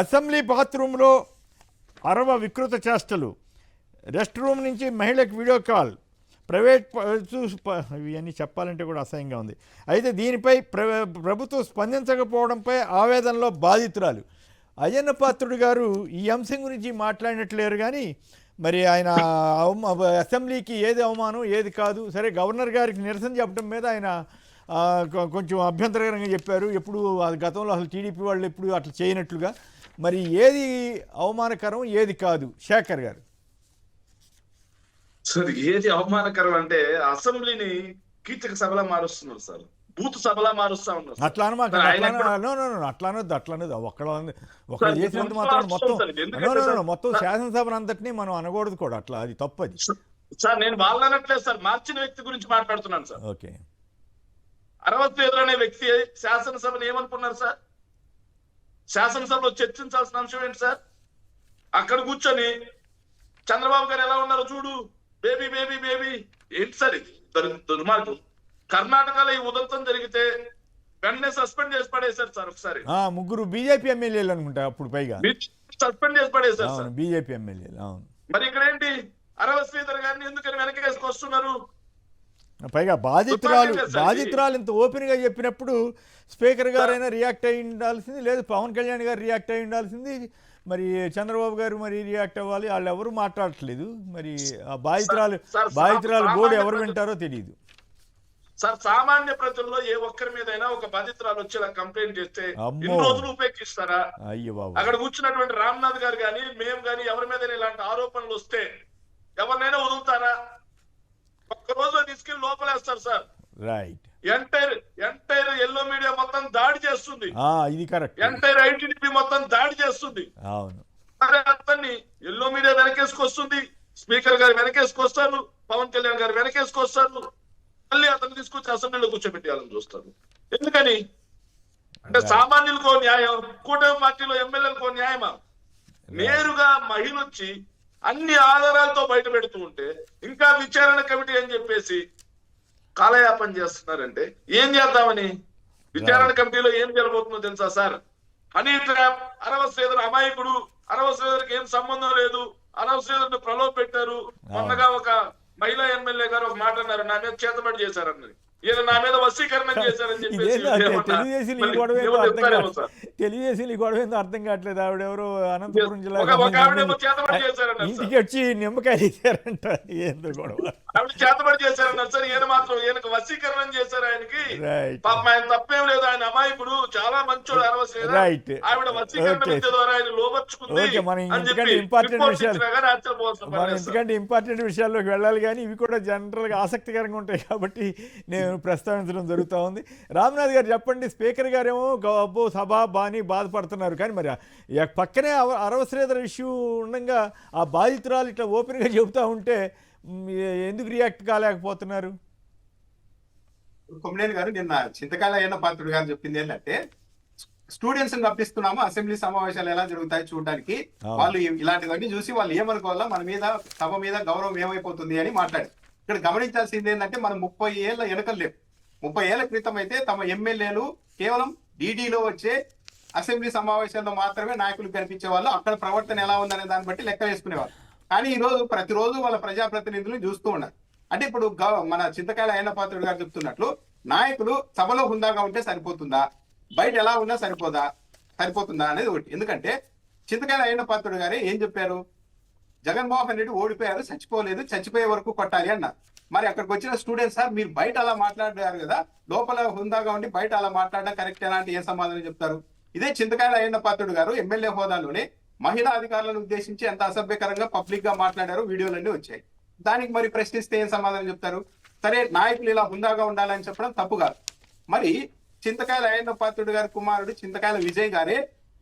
Assembly బాత్రూంలో అరవ వికృత చేష్టలు, రెస్ట్ రూమ్ నుంచి మహిళకు వీడియో కాల్, ప్రైవేట్ ఇవన్నీ చెప్పాలంటే కూడా అసహ్యంగా ఉంది. అయితే దీనిపై ప్రభుత్వం స్పందించకపోవడంపై ఆవేదనలో బాధితురాలు. అయ్యన్న పాత్రుడు గారు ఈ అంశం గురించి మాట్లాడినట్లేరు, కానీ మరి ఆయన అసెంబ్లీకి ఏది అవమానం ఏది కాదు, సరే గవర్నర్ గారికి నిరసన చెప్పడం మీద ఆయన కొంచెం అభ్యంతరకరంగా చెప్పారు. ఎప్పుడు గతంలో అసలు టీడీపీ వాళ్ళు ఎప్పుడు అట్లా చేయనట్లుగా. మరి ఏది అవమానకరం ఏది కాదు శేఖర్ గారు? సార్ ఏది అవమానకరం అంటే అసెంబ్లీని కీచక సభలా మారుస్తున్నారు సార్, బూత్ సభలా మారుస్తా ఉన్నారు. అట్లా అనమాట, అట్లా అనొద్దు. ఒకళ్ళు చేసినంత మాత్రం మొత్తం శాసనసభను అంతటినీ మనం అనకూడదు కూడా, అట్లా అది తప్పది సార్. నేను వాళ్ళనట్లేదు సార్, మార్చిన వ్యక్తి గురించి మాట్లాడుతున్నాను సార్. ఓకే, అరవత్తేదులు అనే వ్యక్తి శాసనసభను ఏమనుకున్నారు సార్? శాసనసభలో చర్చించాల్సిన అంశం ఏంటి సార్? అక్కడ కూర్చొని చంద్రబాబు గారు ఎలా ఉన్నారో చూడు, బేబీ బేబీ బేబీ ఏంటి సార్ ఇది? దుర్మార్గం. కర్ణాటకలో ఈ ఉదంతం జరిగితే వెంటనే సస్పెండ్ చేసి పడేశారు సార్. ఒకసారి ముగ్గురు బీజేపీ ఎమ్మెల్యేలు అనుకుంటా అప్పుడు, పైగా సస్పెండ్ చేసి పడేశారు సార్ బీజేపీ ఎమ్మెల్యేలు. అవును, మరి ఇక్కడ ఏంటి అరవ శ్రీధర్ గారిని ఎందుకని వెనక్కి వేసుకొస్తున్నారు? పైగా బాధితురాలు ఇంత ఓపెన్ గా చెప్పినప్పుడు స్పీకర్ గారైనా రియాక్ట్ అయి ఉండాల్సింది, లేదు పవన్ కళ్యాణ్ గారు రియాక్ట్ అయి ఉండాల్సింది, మరి చంద్రబాబు గారు మరి రియాక్ట్ అవ్వాలి. వాళ్ళు ఎవరు మాట్లాడట్లేదు. మరి ఆ బాధితురాలు గోడు ఎవరు వింటారో తెలియదు సార్. సామాన్య ప్రజల్లో ఏ ఒక్కరి మీదైనా ఒక బాధితురాలు వచ్చి కంప్లైంట్ చేస్తే ఎన్ని రోజులు ఉపేక్షిస్తారా? అయ్యో బాబు, అక్కడ కూర్చున్నటువంటి రామ్నాథ్ గారు కానీ మేము కానీ ఎవరి మీద ఇలాంటి ఆరోపణలు వస్తే ఎవరినైనా వదులుతారా? ఒక్క రోజులో తీసుకెళ్లి లోపలేస్తారు sir. Right. Entire yellow media మొత్తం దాడి చేస్తుంది. ఇది కరెక్ట్. ఎంటైర్ ఐటీడీపీ మొత్తం దాడి చేస్తుంది. అవును, మరి అతన్ని ఎల్లో మీడియా వెనకేసుకొస్తుంది, స్పీకర్ గారు వెనకేసుకొస్తారు, పవన్ కళ్యాణ్ గారు వెనకేసుకొస్తారు, మళ్ళీ అతన్ని తీసుకొచ్చి అసెంబ్లీలో కూర్చోబెట్టాలని చూస్తారు. ఎందుకని అంటే సామాన్యులకో న్యాయం, కూటమి పార్టీలో ఎమ్మెల్యేలకో న్యాయమా? నేరుగా మహిళ వచ్చి అన్ని ఆధారాలతో బయట పెడుతూ ఉంటే ఇంకా విచారణ కమిటీ అని చెప్పేసి కాలయాపన చేస్తున్నారంటే ఏం చేద్దామని? విచారణ కమిటీలో ఏం జరగబోతుందో తెలుసా సార్? హనీ ట్రాప్, అరవ శ్రీధర్ అమాయకుడు, అరవ శ్రీధర్కి ఏం సంబంధం లేదు, అరవ శ్రీధర్ని ప్రలోభ పెట్టారు. మొన్నగా ఒక మహిళా ఎమ్మెల్యే గారు ఒక మాట అన్నారు, నా మీద చేతబడి చేశారన్నది. ఈయన నా మీద వశీకరణ చేశారని చెప్పేసి తెలియజేసి ఈ గొడవ ఏందో అర్థం కావట్లేదు. ఆవిడెవరో అనంతపురం జిల్లా ఇంటికి వచ్చి నిమ్మకాయలు ఇచ్చారంట. ఏందో గొడవ, ఆవిడ చేతబడి చేశారన్నారు సార్. ఈయన మాత్రం ఈయనకు వశీకరణ చేశారు. ఆయనకి పాపం ఆయన తప్పేం లేదు, ఆయన అమాయకుడు, చాలా మంచోడు. ఆవిడ వశీకరణ విద్య ద్వారా ఆయన లోపర్చుకుంది. ఎందుకంటే ఇంపార్టెంట్ విషయాల్లోకి వెళ్ళాలి, కానీ ఇవి కూడా జనరల్ గా ఆసక్తికరంగా ఉంటాయి కాబట్టి నేను ప్రస్తావించడం జరుగుతూ ఉంది. రామ్నాథ్ గారు చెప్పండి, స్పీకర్ గారేమో అబ్బో సభ బాని బాధపడుతున్నారు, కానీ మరి పక్కనే అరవ శ్రీధర్ ఇష్యూ ఉండగా ఆ బాధితురాలు ఇట్లా ఓపెన్గా చెబుతూ ఉంటే ఎందుకు రియాక్ట్ కాలేకపోతున్నారు? కొమ్మినేని గారు నిన్న చింతకాయల అయ్యన్న పాత్రుడు గారు చెప్పింది ఏంటంటే, స్టూడెంట్స్ పంపిస్తున్నాము అసెంబ్లీ సమావేశాలు ఎలా జరుగుతాయి చూడడానికి, వాళ్ళు ఇలాంటివన్నీ చూసి వాళ్ళు ఏమనుకోవాలా, మన మీద సభ మీద గౌరవం ఏమైపోతుంది అని మాట్లాడి. ఇక్కడ గమనించాల్సింది ఏంటంటే, మనం 30 ఏళ్ల వెనకలు లేవు. 30 ఏళ్ల క్రితం అయితే తమ ఎమ్మెల్యేలు కేవలం డీడీలో వచ్చే అసెంబ్లీ సమావేశాల్లో మాత్రమే నాయకులు కనిపించేవాళ్ళు. అక్కడ ప్రవర్తన ఎలా ఉందనే దాన్ని బట్టి లెక్క వేసుకునేవాళ్ళు. కానీ ఈ రోజు ప్రతిరోజు వాళ్ళ ప్రజాప్రతినిధులు చూస్తూ ఉన్నారు. అంటే ఇప్పుడు మన చింతకాయల అయ్యన్న పాత్రుడు గారు చెప్తున్నట్లు, నాయకులు సభలో హుందాగా ఉంటే సరిపోతుందా, బయట ఎలా ఉన్నా సరిపోతుందా అనేది ఒకటి. ఎందుకంటే చింతకాయల అయ్యన్న పాత్రుడు గారే ఏం చెప్పారు, జగన్మోహన్ రెడ్డి ఓడిపోయారు, చచ్చిపోలేదు, చచ్చిపోయే వరకు కొట్టాలి అన్నారు. మరి అక్కడికి వచ్చిన స్టూడెంట్స్ సార్ మీరు బయట అలా మాట్లాడారు కదా, లోపల హుందాగా ఉండి బయట అలా మాట్లాడడం కరెక్ట్ ఎలాంటి ఏ సమాధానం చెప్తారు? ఇదే చింతకాయల అయ్యన్న పాత్రుడు గారు ఎమ్మెల్యే హోదాలోనే మహిళా అధికారులను ఉద్దేశించి ఎంత అసభ్యకరంగా పబ్లిక్ గా మాట్లాడారో వీడియోలన్నీ వచ్చాయి. దానికి మరి ప్రశ్నిస్తే ఏం సమాధానం చెప్తారు? సరే, నాయకులు ఇలా హుందాగా ఉండాలని చెప్పడం తప్పు కాదు. మరి చింతకాయల అయ్యన్న పాత్రుడు గారి కుమారుడు చింతకాయల విజయ్ గారే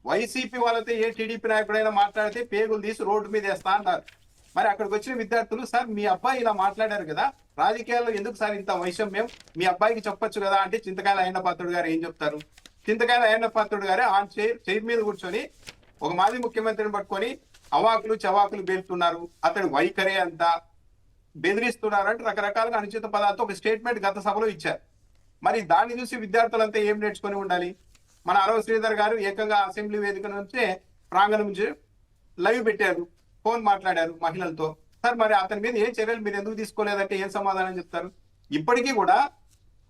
వైసీపీ వాళ్ళతో ఏ టీడీపీ నాయకుడైనా మాట్లాడితే పేగులు తీసి రోడ్డు మీద వేస్తా అంటారు. మరి అక్కడికి వచ్చిన విద్యార్థులు, సార్ మీ అబ్బాయి ఇలా మాట్లాడారు కదా, రాజకీయాల్లో ఎందుకు సార్ ఇంత వైషమ్యం, మీ అబ్బాయికి చెప్పొచ్చు కదా అంటే చింతకాయల అయ్యన్న పాత్రుడు గారు ఏం చెప్తారు? చింతకాయల అయ్యన్న పాత్రుడు గారే ఆ చైర్ మీద కూర్చొని ఒక మాజీ ముఖ్యమంత్రిని పట్టుకొని అవాకులు చవాకులు పేలుతున్నారు, అతడి వైఖరే అంతా బెదిరిస్తున్నారు అంటే రకరకాలుగా అనుచిత పదాలతో ఒక స్టేట్మెంట్ గత సభలో ఇచ్చారు. మరి దాన్ని చూసి విద్యార్థులంతా ఏం నేర్చుకొని ఉండాలి? మన అరవ శ్రీధర్ గారు ఏకంగా అసెంబ్లీ వేదిక నుంచే ప్రాంగణం నుంచి లైవ్ పెట్టారు, ఫోన్ మాట్లాడారు మహిళలతో. సార్ మరి అతని మీద ఏం చర్యలు మీరు ఎందుకు తీసుకోలేదంటే ఏం సమాధానం చెప్తారు? ఇప్పటికీ కూడా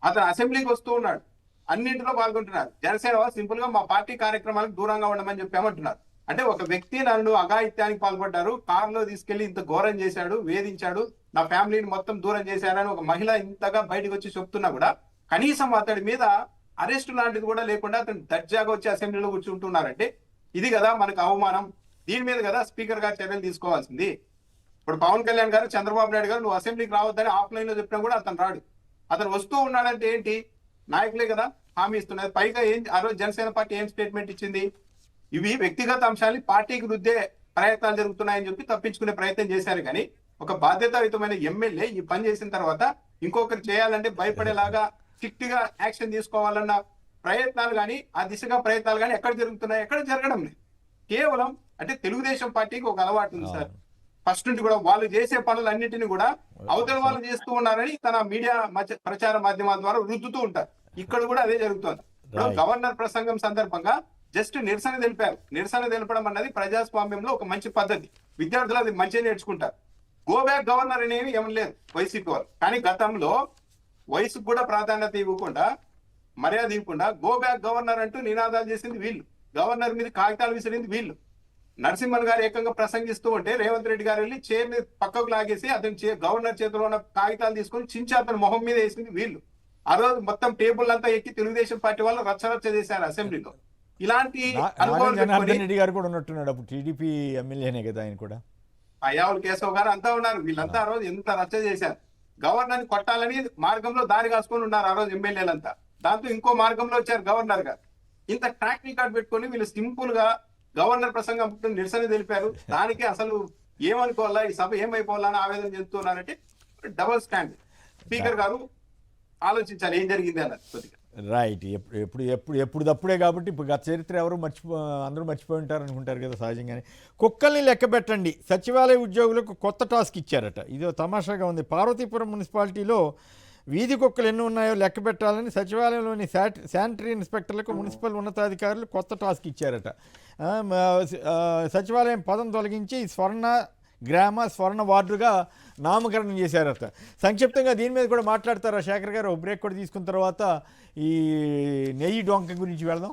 అతను అసెంబ్లీకి వస్తూ ఉన్నాడు, అన్నింటిలో పాల్గొంటున్నారు. జనసేన సింపుల్ గా మా పార్టీ కార్యక్రమాలకు దూరంగా ఉండమని చెప్పామంటున్నారు. అంటే ఒక వ్యక్తి నన్ను అఘాయిత్యానికి పాల్పడ్డారు, కారులో తీసుకెళ్లి ఇంత ఘోరం చేశాడు, వేధించాడు, నా ఫ్యామిలీని మొత్తం దూరం చేశారని ఒక మహిళ ఇంతగా బయటకు వచ్చి చెప్తున్నా కూడా కనీసం అతడి మీద అరెస్ట్ లాంటిది కూడా లేకుండా అతను దర్జాగా వచ్చి అసెంబ్లీలో కూర్చుంటున్నారంటే ఇది కదా మనకు అవమానం. దీని మీద కదా స్పీకర్ గారు చర్యలు తీసుకోవాల్సింది. ఇప్పుడు పవన్ కళ్యాణ్ గారు, చంద్రబాబు నాయుడు గారు నువ్వు అసెంబ్లీకి రావద్దని ఆఫ్లైన్ లో చెప్పినా కూడా అతను రాడు. అతను వస్తూ ఉన్నాడంటే ఏంటి? నాయకులే కదా హామీ ఇస్తున్నది. పైగా ఆ రోజు జనసేన పార్టీ ఏం స్టేట్మెంట్ ఇచ్చింది? ఇవి వ్యక్తిగత అంశాన్ని పార్టీకి రుద్దే ప్రయత్నాలు జరుగుతున్నాయని చెప్పి తప్పించుకునే ప్రయత్నం చేశారు. కానీ ఒక బాధ్యతాయుతమైన ఎమ్మెల్యే ఈ పని చేసిన తర్వాత ఇంకొకరు చేయాలంటే భయపడేలాగా స్ట్రిక్ట్ గా యాక్షన్ తీసుకోవాలన్న ప్రయత్నాలు కానీ ఆ దిశగా ప్రయత్నాలు కానీ ఎక్కడ జరుగుతున్నాయి? ఎక్కడ జరగడం లేదు. కేవలం అంటే తెలుగుదేశం పార్టీకి ఒక అలవాటు ఉంది సార్, ఫస్ట్ నుండి కూడా వాళ్ళు చేసే పనులన్నింటినీ కూడా అవతల వాళ్ళు చేస్తూ ఉన్నారని తన మీడియా ప్రచార మాధ్యమాల ద్వారా రుద్దుతూ ఉంటారు. ఇక్కడ కూడా అదే జరుగుతుంది. గవర్నర్ ప్రసంగం సందర్భంగా జస్ట్ నిరసన తెలిపారు. నిరసన తెలపడం అన్నది ప్రజాస్వామ్యంలో ఒక మంచి పద్ధతి, విద్యార్థులు అది మంచిగా నేర్చుకుంటారు. గో బ్యాక్ గవర్నర్ అనేవి ఏమీ లేదు వైసీపీ వాళ్ళు. కానీ గతంలో వయసుకు కూడా ప్రాధాన్యత ఇవ్వకుండా, మర్యాద ఇవ్వకుండా గో బ్యాక్ గవర్నర్ అంటూ నినాదాలు చేసింది వీళ్ళు, గవర్నర్ మీద కాగితాలు విసిరింది వీళ్ళు. నరసింహన్ గారు ఏకంగా ప్రసంగిస్తూ ఉంటే రేవంత్ రెడ్డి గారు వెళ్ళి చైర్ మీద పక్కకు లాగేసి అతని గవర్నర్ చేతిలో ఉన్న కాగితాలు తీసుకొని చించి అతని మొహం మీద వేసింది వీళ్ళు. ఆ రోజు మొత్తం టేబుల్ అంతా ఎక్కి తెలుగుదేశం పార్టీ వాళ్ళు రచ్చరచ్చ చేశారు అసెంబ్లీలో. ఇలాంటి జనార్దన్ రెడ్డి గారు కూడా ఉన్నట్టున్నాడు, అప్పుడు టీడీపీ ఎమ్మెల్యేనే కదా ఆయన కూడా. అయ్యావుల కేశవ్ గారు అంతా ఉన్నారు. వీళ్ళంతా ఆ రోజు ఎంత రచ్చ చేశారు. గవర్నర్ ని కొట్టాలని మార్గంలో దారి కాసుకొని ఉన్నారు ఆ రోజు ఎమ్మెల్యేలంతా. దాంతో ఇంకో మార్గంలో వచ్చారు గవర్నర్ గారు. ఇంత ట్రాక్ రికార్డ్ పెట్టుకొని వీళ్ళు సింపుల్ గా గవర్నర్ ప్రసంగం నిరసన తెలిపారు. దానికి అసలు ఏమనుకోవాలా, ఈ సభ ఏమైపోవాలని ఆవేదన చెందుతున్నారంటే డబుల్ స్టాండ్. స్పీకర్ గారు ఆలోచించాలి ఏం జరిగింది అన్నది కొద్దిగా. రైట్. ఎప్పుడప్పుడే కాబట్టి ఇప్పుడు గత చరిత్ర ఎవరు అందరూ మర్చిపోయి ఉంటారు అనుకుంటారు కదా సహజంగానే. కుక్కల్ని లెక్క పెట్టండి, సచివాలయ ఉద్యోగులకు కొత్త టాస్క్ ఇచ్చారట. ఇదో తమాషాగా ఉంది. పార్వతీపురం మున్సిపాలిటీలో వీధి కుక్కలు ఎన్ని ఉన్నాయో లెక్క పెట్టాలని సచివాలయంలోని శానిటరీ ఇన్స్పెక్టర్లకు మున్సిపల్ ఉన్నతాధికారులు కొత్త టాస్క్ ఇచ్చారట. సచివాలయం పదం తొలగించి స్వర్ణ వార్డుగా నామకరణం చేశారట. సంక్షిప్తంగా దీని మీద కూడా మాట్లాడతారా శేఖర్ గారు? బ్రేక్ కూడా తీసుకున్న తర్వాత ఈ నెయ్యి డొంక గురించి వెళదాం.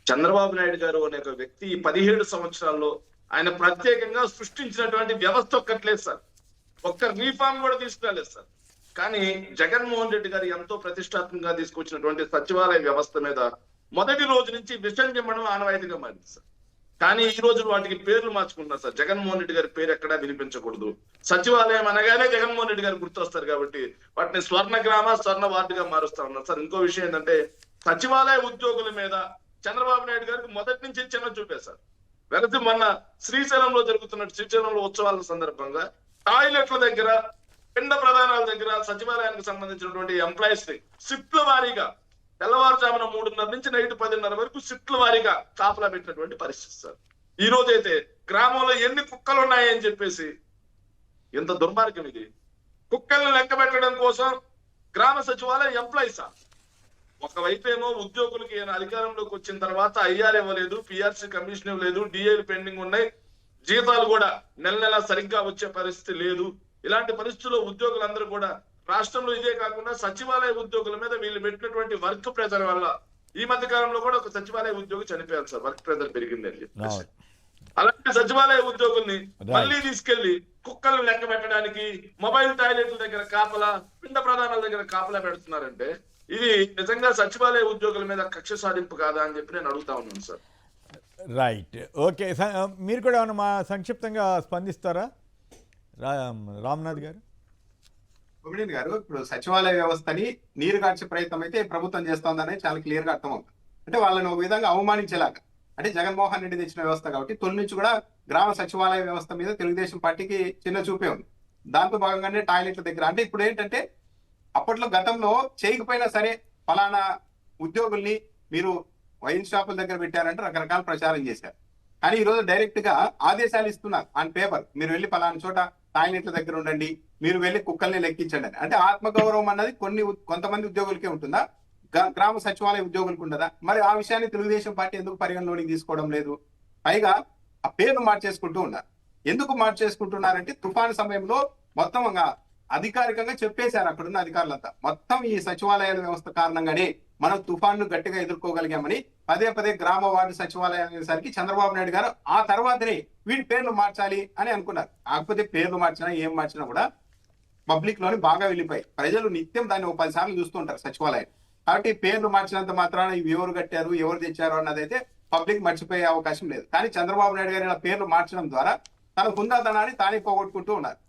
చంద్రబాబు నాయుడు గారు అనే ఒక వ్యక్తి 17 సంవత్సరాల్లో ఆయన ప్రత్యేకంగా సృష్టించినటువంటి వ్యవస్థ ఒక్కట్లేదు సార్, ఒక్క రీఫార్మ్ కూడా తీసుకురాలేదు సార్. కానీ జగన్మోహన్ రెడ్డి గారు ఎంతో ప్రతిష్టాత్మకంగా తీసుకొచ్చినటువంటి సచివాలయ వ్యవస్థ మీద మొదటి రోజు నుంచి విషయం చెప్పడం ఆనవాయితీగా మారింది సార్. కానీ ఈ రోజు వాటికి పేర్లు మార్చుకుంటున్నారు సార్. జగన్మోహన్ రెడ్డి గారి పేరు ఎక్కడా వినిపించకూడదు. సచివాలయం అనగానే జగన్మోహన్ రెడ్డి గారు గుర్తొస్తారు కాబట్టి వాటిని స్వర్ణ వార్డుగా మారుస్తా ఉన్నారు సార్. ఇంకో విషయం ఏంటంటే సచివాలయ ఉద్యోగుల మీద చంద్రబాబు నాయుడు గారికి మొదటి నుంచి చిన్న చూపేశారు. వెనక మొన్న శ్రీశైలంలో జరుగుతున్న శ్రీశైలంలో ఉత్సవాల సందర్భంగా టాయిలెట్ల దగ్గర, పిండ ప్రధానాల దగ్గర సచివాలయానికి సంబంధించినటువంటి ఎంప్లాయీస్ ని షిఫ్ట్ల వారీగా తెల్లవారుజామున 3:30 నుంచి నైట్ 10:30 వరకు షిఫ్ట్ల వారీగా కాపలా పెట్టినటువంటి పరిస్థితి సార్. ఈ రోజైతే గ్రామంలో ఎన్ని కుక్కలు ఉన్నాయని చెప్పేసి, ఎంత దుర్మార్గం ఇది. కుక్కల్ని లెక్క పెట్టడం కోసం గ్రామ సచివాలయ ఎంప్లాయీసా? ఒకవైపు ఏమో ఉద్యోగులకి అధికారంలోకి వచ్చిన తర్వాత ఐఆర్ ఇవ్వలేదు, పిఆర్సీ కమిషన్ ఇవ్వలేదు, డిఏలు పెండింగ్ ఉన్నాయి, జీతాలు కూడా నెల సరిగ్గా వచ్చే పరిస్థితి లేదు. ఇలాంటి పరిస్థితుల్లో ఉద్యోగులందరూ కూడా రాష్ట్రంలో ఇదే కాకుండా సచివాలయ ఉద్యోగుల మీద వీళ్ళు పెట్టినటువంటి వర్క్ ప్రెజర్ వల్ల ఈ మధ్య కాలంలో కూడా ఒక సచివాలయ ఉద్యోగి చనిపోయారు సార్, వర్క్ ప్రెజర్ పెరిగింది అని చెప్పేసి. అలాంటి సచివాలయ ఉద్యోగుల్ని మళ్ళీ తీసుకెళ్లి కుక్కలను లెక్క పెట్టడానికి మొబైల్ టాయిలెట్ల దగ్గర కాపలా, పిండ ప్రధానాల దగ్గర కాపలా పెడుతున్నారంటే ఇది నిజంగా సచివాలయ ఉద్యోగుల మీద కక్ష సాధింపు కాదా అని చెప్పి నేను అడుగుతా ఉన్నాను సార్. Right, okay. మీరు కూడా ఏమన్నా మా సంక్షిప్తంగా స్పందిస్తారా రామ్నాథ్ గారు? గోవింద్ గారు, ఇప్పుడు సచివాలయ వ్యవస్థని నీరు కార్చే ప్రయత్నం అయితే ప్రభుత్వం చేస్తోందనే చాలా క్లియర్ గా అర్థమవుతుంది. అంటే వాళ్ళని ఒక విధంగా అవమానించేలాగా, అంటే జగన్మోహన్ రెడ్డి తెచ్చిన వ్యవస్థ కాబట్టి తొలి నుంచి కూడా గ్రామ సచివాలయ వ్యవస్థ మీద తెలుగుదేశం పార్టీకి చిన్న చూపే ఉంది. దాంతో భాగంగానే టాయిలెట్ల దగ్గర, అంటే ఇప్పుడు ఏంటంటే అప్పట్లో గతంలో చేయకపోయినా సరే ఫలానా ఉద్యోగుల్ని మీరు వైన్ షాపుల దగ్గర పెట్టారంటే రకరకాల ప్రచారం చేశారు. కానీ ఈ రోజు డైరెక్ట్ గా ఆదేశాలు ఇస్తున్నారు ఆన్ పేపర్, మీరు వెళ్ళి ఫలానా చోట టాయిలెట్ల దగ్గర ఉండండి, మీరు వెళ్ళి కుక్కల్ని లెక్కించండి అని. అంటే ఆత్మగౌరవం అన్నది కొంతమంది ఉద్యోగులకే ఉంటుందా, గ్రామ సచివాలయ ఉద్యోగులకు ఉండదా? మరి ఆ విషయాన్ని తెలుగుదేశం పార్టీ ఎందుకు పరిగణలోనికి తీసుకోవడం లేదు? పైగా ఆ పేర్లు మార్చేసుకుంటూ ఉన్నారు. ఎందుకు మార్చేసుకుంటున్నారంటే తుఫాను సమయంలో మొత్తం అధికారికంగా చెప్పేశారు అక్కడున్న అధికారులంతా, మొత్తం ఈ సచివాలయాల వ్యవస్థ కారణంగానే మనం తుఫాన్ను గట్టిగా ఎదుర్కోగలిగామని పదే పదే గ్రామ వార్డు సచివాలయం అనేసరికి చంద్రబాబు నాయుడు గారు ఆ తర్వాతనే వీటి పేర్లు మార్చాలి అని అనుకున్నారు. కాకపోతే పేర్లు మార్చినా ఏం మార్చినా కూడా పబ్లిక్ లోని బాగా వెళ్ళిపోయి ప్రజలు నిత్యం దాన్ని 10 సార్లు చూస్తుంటారు సచివాలయం. కాబట్టి పేర్లు మార్చినంత మాత్రాన ఇవి ఎవరు కట్టారు ఎవరు తెచ్చారు అన్నదైతే పబ్లిక్ మర్చిపోయే అవకాశం లేదు. కానీ చంద్రబాబు నాయుడు గారు ఇలా పేర్లు మార్చడం ద్వారా తన హుందాతనాన్ని తానే పోగొట్టుకుంటూ ఉన్నారు.